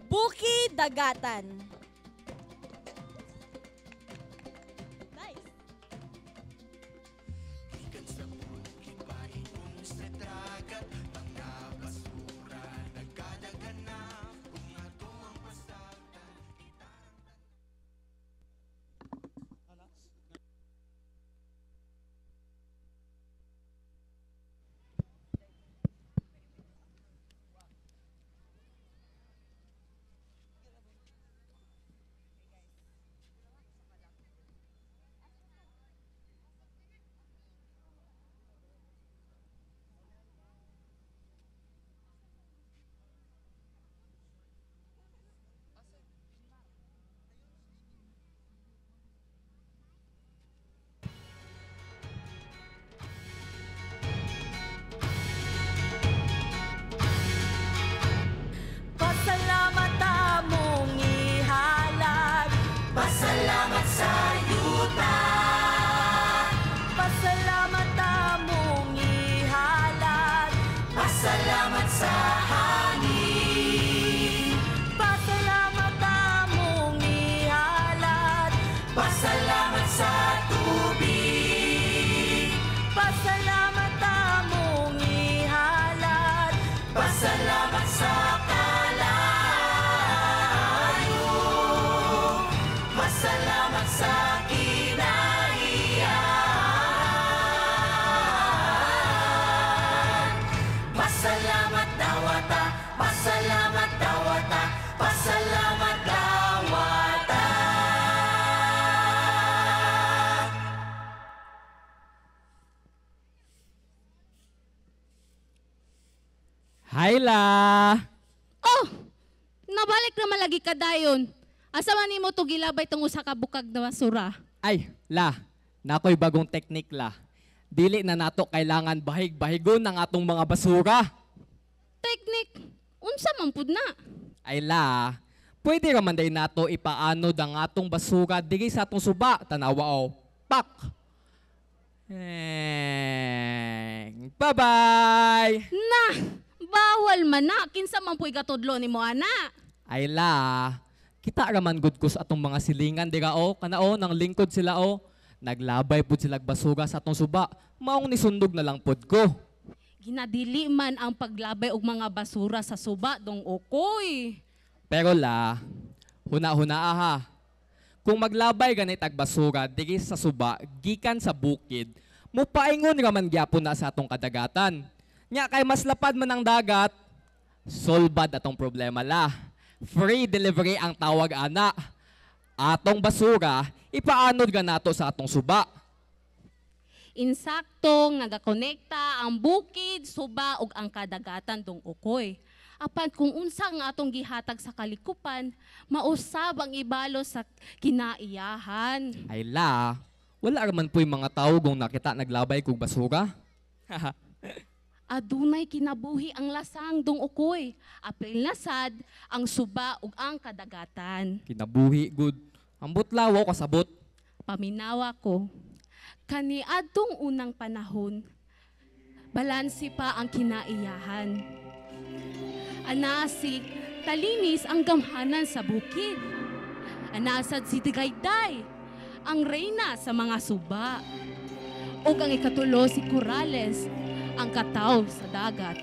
Bukid Dagatan. Nice. Pasalamat among ihalad. Pasalamat sa yuta. Pasalamat among ihalad. Pasalamat sa hangin. Pasalamat among ihalad. Pasalamat sa tubig. Pasalamat among ihalad. Pasalamat sa kalayo. Pasalamat sa kinaiyahan. Pasalamat dawata. Pasalamat dawata. Pasalamat dawata. Hayla! Oh! Nabalik naman lagi ka dayon. Asa man nimo to gilabay tong usa ka bukag na basura? Ay, la, nakoy bagong teknik la. Dili na nato kailangan bahig-bahigon ng atong mga basura. Teknik, unsa man pud na? Ay la, pwede raman day nato ipaanod ang atong basura diri sa atong suba. Tanawa o, pak! Bye-bye! Na, bawal man na. Kinsa man puy gatudlo nimo ana? Ay la, kita raman good ko sa atong mga silingan dira o, kanao nang lingkod sila o. Naglabay pud sila basura sa atong suba, maong nisundog na lang pud ko. Ginadili man ang paglabay og mga basura sa suba dong okoy. Pero la, huna-huna ha. Kung maglabay ganit ag basura diri sa suba gikan sa bukid, mupaingon raman gyapon na sa atong kadagatan. Nya kay mas lapad man ang dagat, solbad atong problema la. Free delivery ang tawag ana. Atong basura ipaanod ga nato sa atong suba. Insakto nga gakonekta ang bukid, suba ug ang kadagatan dong ukoy. Apan kung unsa nga atong gihatag sa kalikupan, mausab ang ibalo sa kinaiyahan. Ay la, wala raman po'y mga tao kung nakita naglabay kog basura. Adunay kinabuhi ang lasang dong ukoy. April na sad ang suba ug ang kadagatan. Kinabuhi good. Ambot lawo kasabot. Paminawa ko, kaniadtong unang panahon, balansi pa ang kinaiyahan. Anasig, talinis ang gamhanan sa bukid. Anasad si Tigayday, ang reyna sa mga suba. O ang ikatulo si Corrales, ang kataw sa dagat.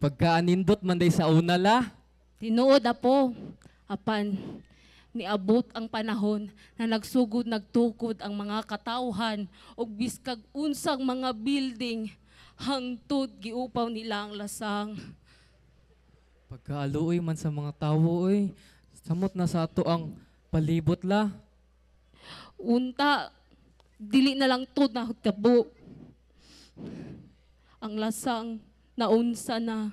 Pagkaanindot man day sa una la. Tinuod apo, apan niabot ang panahon na nagsugod nagtukod ang mga katawhan ug biskag unsang mga building hangtod giupaw nila ang lasang. Pagkaaluoy man sa mga tawo oy. Samot na sa ato ang palibot la. Unta, dili na lang to na tabo. Ang lasang naunsa na.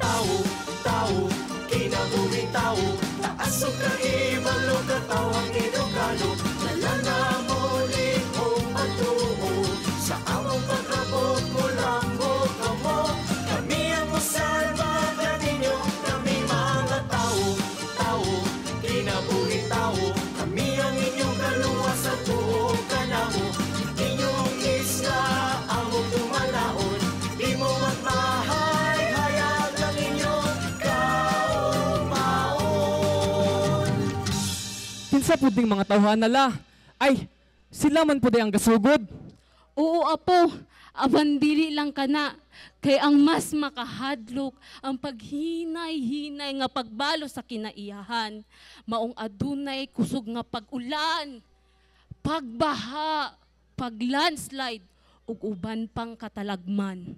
Tao, tao, kinabuhi tao, taas o kaibalo katawang kinukalo, nalana mo lihong matuo, sa among pagkabot mo lang mo kamo, kami ang masalba kaninyo, kami mga tao, tao, kinabuhi tao, kami ang inyong kaluwa sa buong kanaho, inyong isla, among tumalaon, di mo magmahay, hayag lang inyong kaumaon. Kinsa puding mga tawhan nala. Ay, sila man puday ang gasugod. Oo apo, aban dili lang kana. Kay ang mas makahadlok ang paghinay-hinay nga pagbalo sa kinaiyahan. Maong adunay kusog nga pag-ulan, pagbaha, pag-landslide, ug uban pang katalagman.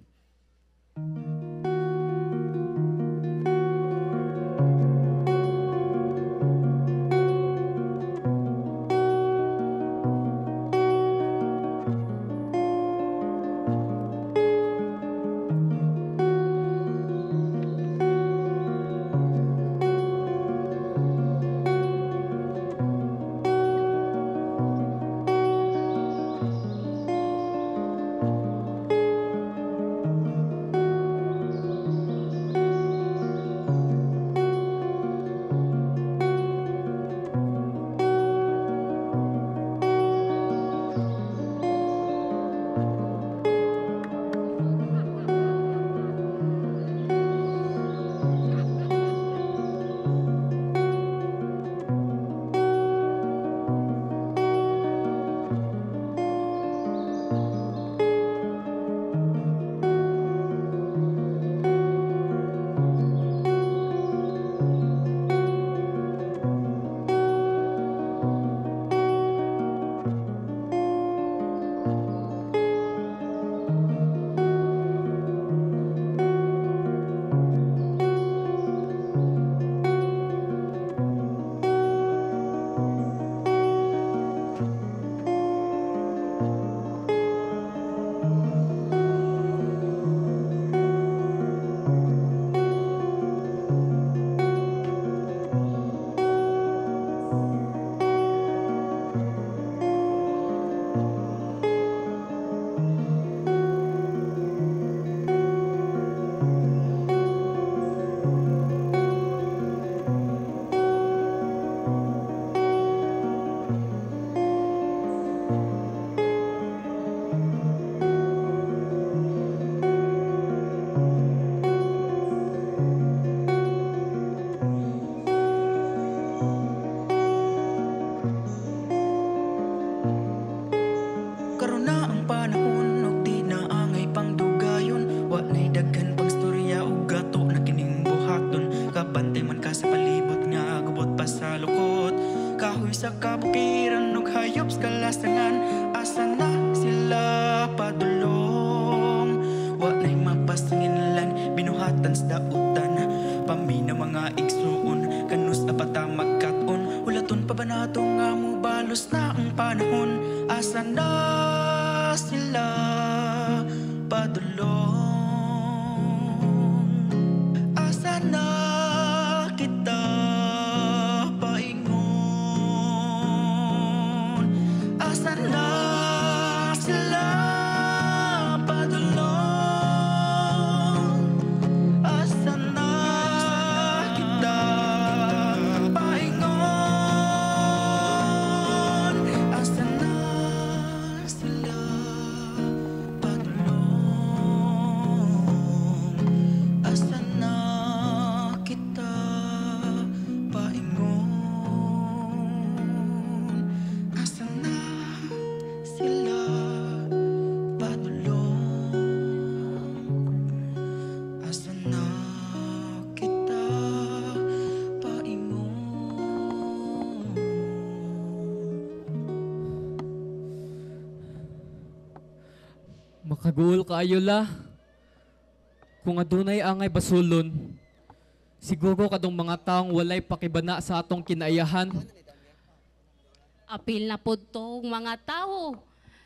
sa kabukiran ug hayop sa kalasangan, asa na sila padulong. Wa na'y mapasinginlan, binuhatan sa dautan, pamina mga igsuon, kanus apata magkaton, ulaton pa ba nato nga mo balos na ang panahon, asa na sila padulong. Asa na kita paingon, asa na sila padulong, asa na kita paingon, asa na sila padulong. Kaguol kaayo la. Kung adunay angay basulon, siguro kadong mga taong walay pakibana sa atong kinaiyahan. Apil na po tong mga tao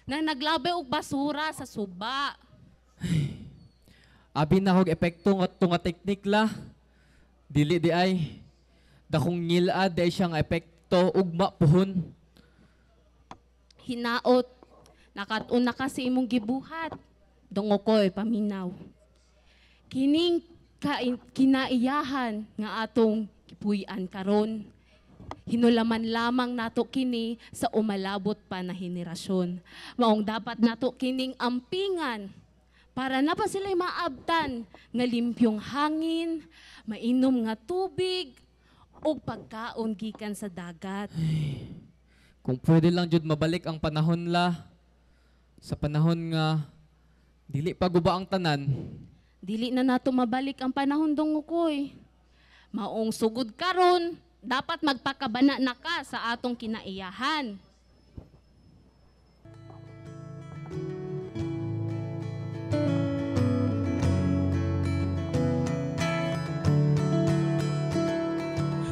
na naglabi og basura sa suba. Abi na hog epekto nga teknik la. Dili di ay. Dakong ngila di ay siyang epekto ugma puhon. Hinaot, nakatuna ka sa imong gibuhat. Dongo ko'y paminaw. Kining kinaiyahan nga atong kipuy-an karon. Hinulaman lamang nato kini sa umalabot pa na henerasyon. Maong dapat nato kining ampingan para na pa sila'y maabtan nga limpyong hangin, mainom nga tubig, o pagkaon gikan sa dagat. Kung pwede lang jud mabalik ang panahon la. Sa panahon nga dili pa guba ang tanan. Dili na nato mabalik ang panahon dongukoy. Maong sugod karon, dapat magpakabana na ka sa atong kinaiyahan.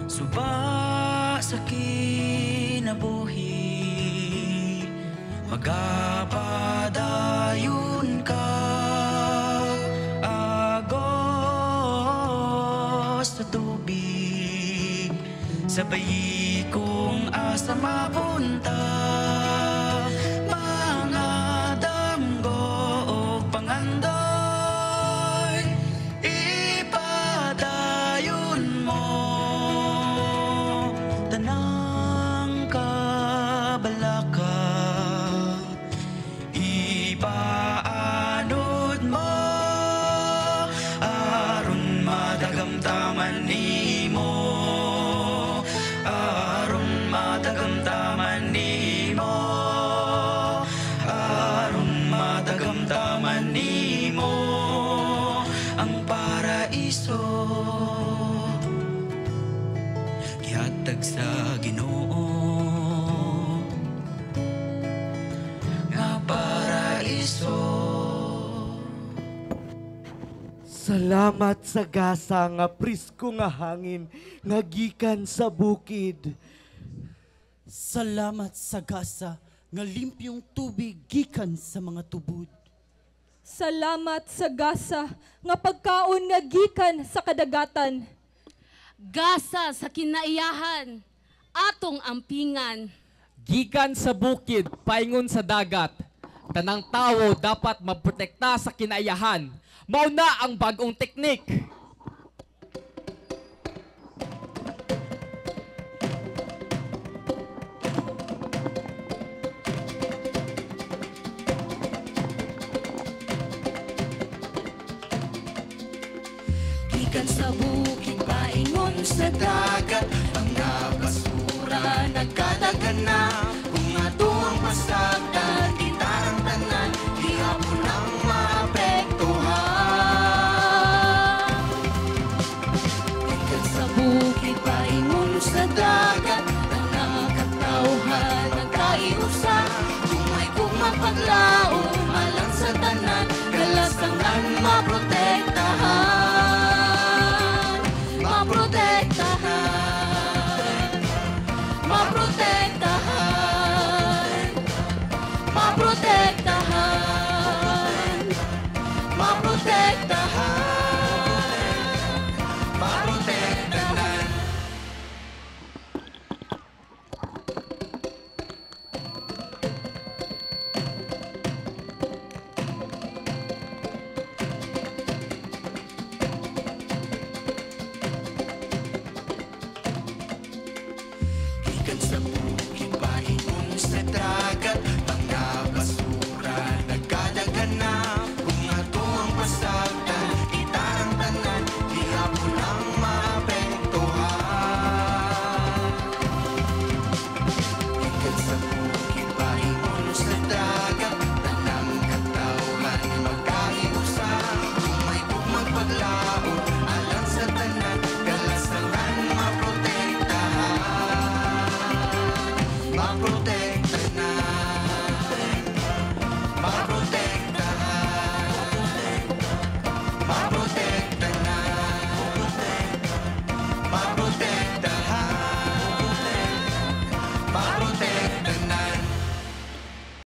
Suba sa kinabuhi, magapadayon ka. Agos sa tubig, sabay kong asa mapunta. Mga damgo o pangandoy, ipadayon mo. Tanang kabalaka, ipaanod mo. Aron madagamtaman nimo, aron madagamtaman nimo, aron madagamtaman nimo ang paraiso. Gihatag sa Ginoo nga paraiso. Salamat sa gasa nga prisko nga hangin nga gikan sa bukid. Salamat sa gasa nga limpyong tubig gikan sa mga tubod. Salamat sa gasa nga pagkaon nga gikan sa kadagatan. Gasa sa kinaiyahan, atong ampingan. Gikan sa bukid, paingon sa dagat. Tanang tawo dapat maprotekta sa kinaiyahan. Mauna ang bagong teknik. Gikan sa bukid, paingon sa dagat, ang basura nagkadagan na. Kung ato ang masagdan, kita ang tanan, di hapon ang maapektuhan. Gikan sa bukid, paingon sa dagat, ang nakatauhan nagkaiusa. Kung may kung mapaglao, malang sa tanan, kalasangan maprotek.